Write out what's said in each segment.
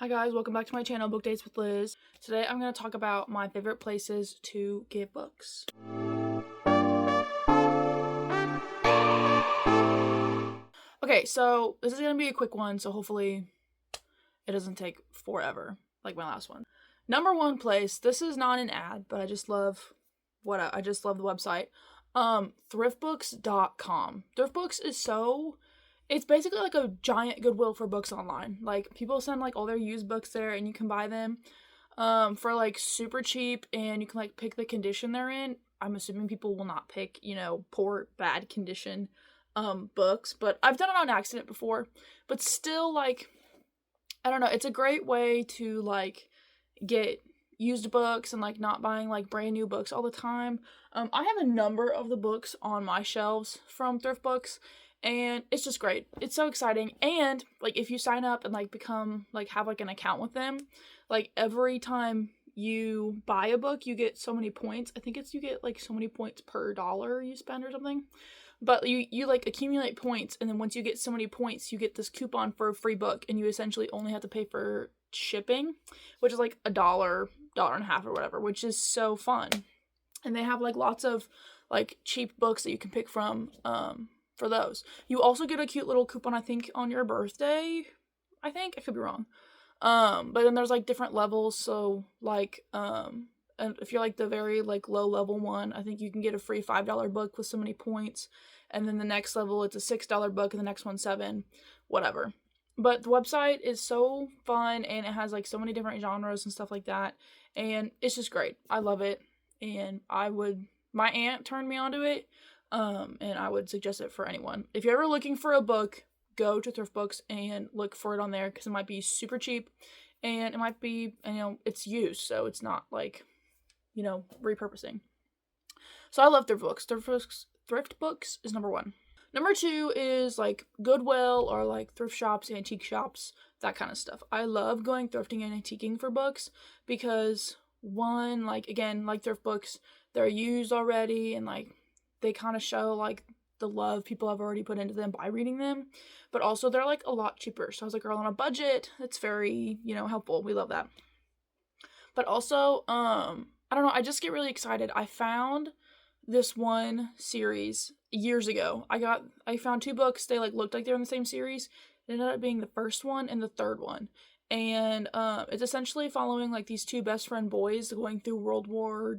Hi guys, welcome back to my channel, Book Dates with Liz. Today I'm going to talk about my favorite places to get books. Okay, so this is going to be a quick one, so hopefully it doesn't take forever, like my last one. Number one place, this is not an ad, but I just love the website. Thriftbooks.com. Thriftbooks is it's basically like a giant Goodwill for books online. Like, people send like all their used books there and you can buy them for like super cheap, and you can like pick the condition they're in. I'm assuming people will not pick, poor, bad condition books, but I've done it on accident before. But still, like, I don't know, it's a great way to like get used books and like not buying like brand new books all the time. I have a number of the books on my shelves from thrift books, and it's just great. It's so exciting. And like, if you sign up and like become like have like an account with them, like every time you buy a book you get so many points. I think you get like so many points per dollar you spend or something. But you like accumulate points, and then once you get so many points you get this coupon for a free book, and you essentially only have to pay for shipping, which is like $1, $1.50 or whatever, which is so fun. And they have like lots of like cheap books that you can pick from for those. You also get a cute little coupon, I think, on your birthday. I could be wrong. But then there's like different levels, so like and if you're like the very like low level one, I think you can get a free $5 book with so many points, and then the next level it's a $6 book, and the next one's $7, whatever. But the website is so fun, and it has like so many different genres and stuff like that, and it's just great. I love it, and my aunt turned me onto it, and I would suggest it for anyone. If you're ever looking for a book, go to Thrift Books and look for it on there, because it might be super cheap, and it might be, it's used, so it's not like, repurposing. So I love Thrift Books. Thrift Books is number one. Number two is like Goodwill or like thrift shops, antique shops, that kind of stuff. I love going thrifting and antiquing for books because, one, like, again, like thrift books, they're used already, and like they kind of show like the love people have already put into them by reading them. But also they're like a lot cheaper. So I was like, girl on a budget, it's very, helpful. We love that. But also, I don't know, I just get really excited. I found this one series years ago. I found two books. They like looked like they were in the same series. It ended up being the first one and the third one. And it's essentially following like these two best friend boys going through World War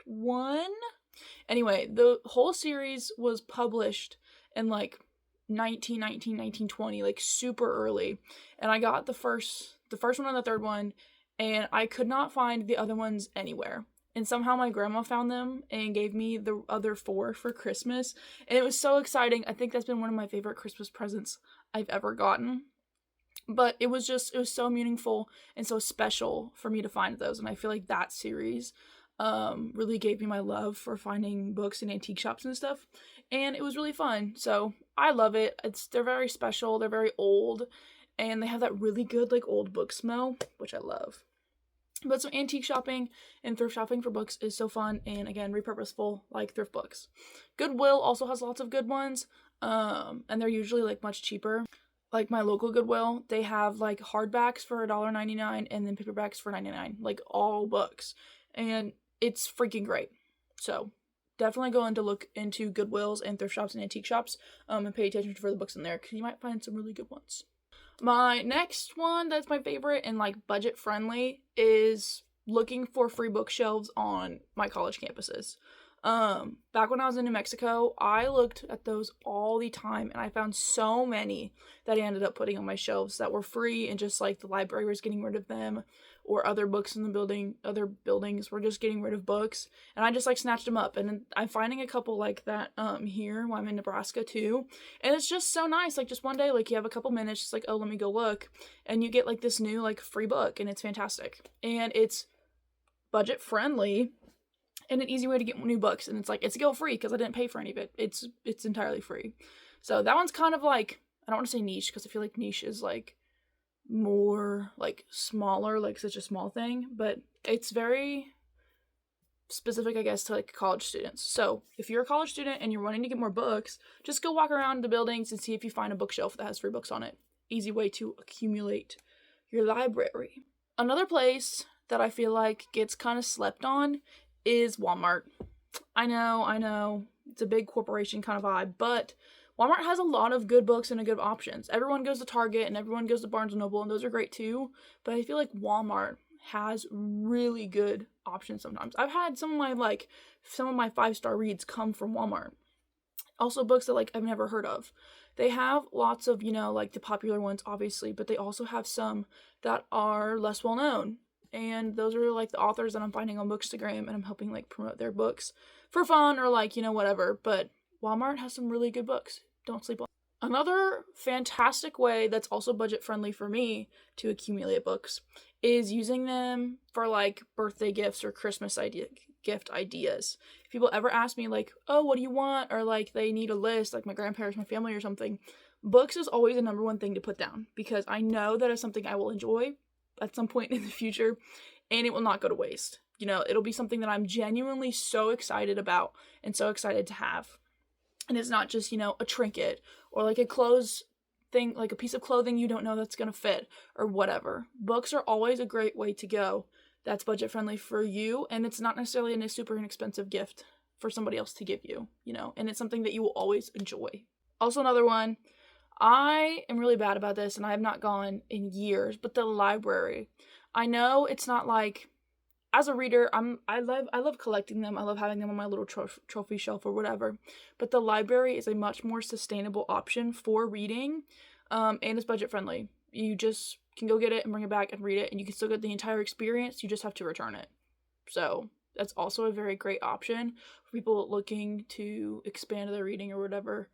One. Anyway, the whole series was published in like 1919, 1920, like super early. And I got the first one and the third one, and I could not find the other ones anywhere. And somehow my grandma found them and gave me the other 4 for Christmas. And it was so exciting. I think that's been one of my favorite Christmas presents I've ever gotten. But it was so meaningful and so special for me to find those. And I feel like that series really gave me my love for finding books in antique shops and stuff. And it was really fun. So I love it. They're very special. They're very old. And they have that really good like old book smell, which I love. But so antique shopping and thrift shopping for books is so fun, and again, repurposeful, like thrift books. Goodwill also has lots of good ones, and they're usually like much cheaper. Like my local Goodwill, they have like hardbacks for $1.99 and then paperbacks for $99, like all books, and it's freaking great. So definitely go in to look into Goodwills and thrift shops and antique shops, and pay attention for the books in there, because you might find some really good ones. My next one that's my favorite and like budget friendly is looking for free bookshelves on my college campuses. Back when I was in New Mexico, I looked at those all the time, and I found so many that I ended up putting on my shelves that were free, and just like the library was getting rid of them, or other buildings were just getting rid of books, and I just like snatched them up. And I'm finding a couple like that here while I'm in Nebraska too, and it's just so nice. Like, just one day, like, you have a couple minutes, just like, oh, let me go look, and you get like this new like free book, and it's fantastic, and it's budget friendly and an easy way to get new books. And it's like, it's guilt free because I didn't pay for any of it. It's entirely free. So that one's kind of like, I don't want to say niche, because I feel like niche is like more like smaller, like such a small thing, but it's very specific, I guess, to like college students. So if you're a college student and you're wanting to get more books, just go walk around the buildings and see if you find a bookshelf that has free books on it. Easy way to accumulate your library. Another place that I feel like gets kind of slept on is Walmart. I know, it's a big corporation kind of vibe, but Walmart has a lot of good books and good options. Everyone goes to Target and everyone goes to Barnes & Noble, and those are great too, but I feel like Walmart has really good options sometimes. I've had some of my 5-star reads come from Walmart. Also books that like I've never heard of. They have lots of, like the popular ones obviously, but they also have some that are less well known. And those are like the authors that I'm finding on Bookstagram, and I'm helping like promote their books for fun or like, whatever. But Walmart has some really good books. Don't sleep on. Another fantastic way that's also budget friendly for me to accumulate books is using them for like birthday gifts or Christmas gift ideas. If people ever ask me like, oh, what do you want? Or like they need a list, like my grandparents, my family or something, books is always the number one thing to put down, because I know that it's something I will enjoy at some point in the future, and it will not go to waste. It'll be something that I'm genuinely so excited about and so excited to have. And it's not just, a trinket or like a clothes thing, like a piece of clothing you don't know that's going to fit or whatever. Books are always a great way to go that's budget friendly for you, and it's not necessarily a super inexpensive gift for somebody else to give you, and it's something that you will always enjoy. Also, another one, I am really bad about this and I have not gone in years, but the library. I know it's not like, as a reader, I love collecting them. I love having them on my little trophy shelf or whatever. But the library is a much more sustainable option for reading, and it's budget friendly. You just can go get it and bring it back and read it, and you can still get the entire experience. You just have to return it. So that's also a very great option for people looking to expand their reading or whatever,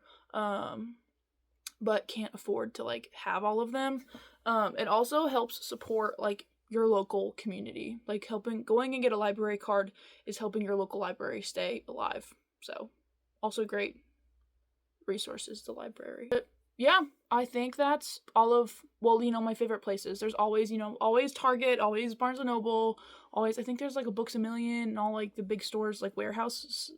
but can't afford to like have all of them. It also helps support like your local community. Like going and get a library card is helping your local library stay alive. So also great resources, the library. But yeah, I think that's all of, my favorite places. There's always, always Target, always Barnes & Noble, always, I think there's like a Books A Million and all like the big stores, like warehouses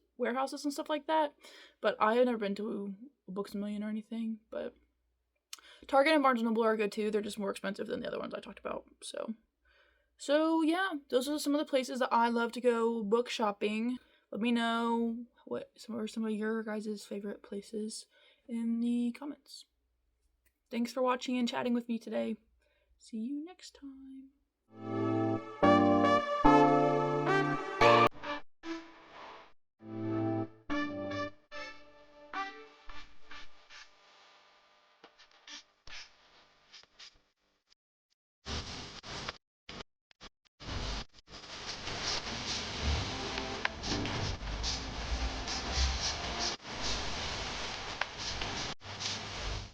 and stuff like that. But I have never been to a Books A Million or anything, but Target and Barnes & Noble are good too. They're just more expensive than the other ones I talked about. So yeah, those are some of the places that I love to go book shopping. Let me know what some of your guys' favorite places in the comments. Thanks for watching and chatting with me today. See you next time.